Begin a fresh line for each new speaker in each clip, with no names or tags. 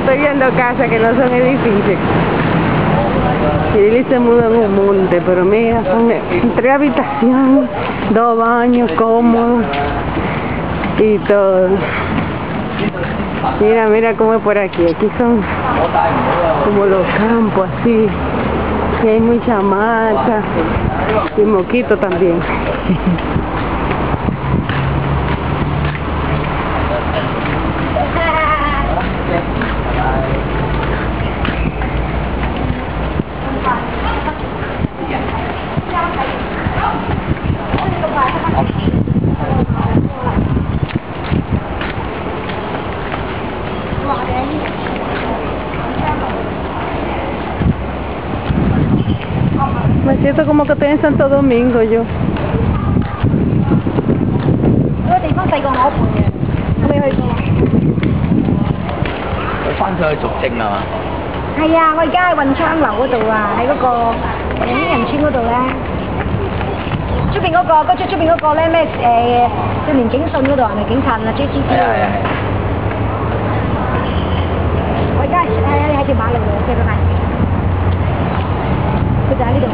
estoy viendo casas que no son edificios. Y él se mudó en un monte, pero mira, son 3 habitaciones, 2 baños cómodos y todo. Mira, mira cómo es por aquí. Aquí son como los campos así. Y hay mucha mata y moquito también. Me siento como que estoy en Santo Domingo yo.
嗰個地方細過我一半嘅，未去過。
佢翻上去續證係嘛？
係啊，我而家喺運昌樓嗰度啊，喺嗰個英人村嗰度咧。出邊嗰個，出邊嗰個咧咩少年警訊嗰度係咪警察啊 ？JGB 啊。我而家喺條馬路度，即係嗰塊。佢就喺呢度，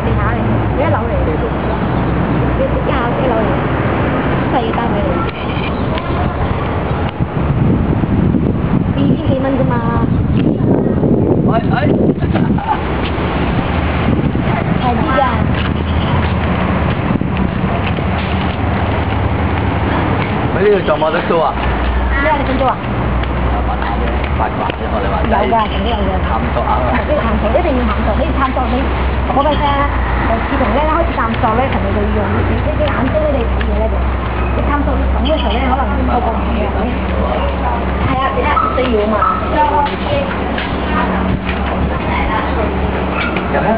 地下嚟，佢1樓嚟，1樓嚟，細嘅單位嚟，2000幾蚊啫嘛。係啲㗎。
喺呢度做冇得租啊？
咩？你想租啊？
八卦啫，我哋話
有㗎，肯定有嘅。
探索下啊！
呢個探索一定要探索，你探索你，我俾你聽啊！自從咧開始探索咧，同你就要用呢啲眼睛咧，你睇嘢咧就，你探索咁嘅時候咧，可能個個唔同嘅。係啊，其他需要啊嘛。有咩？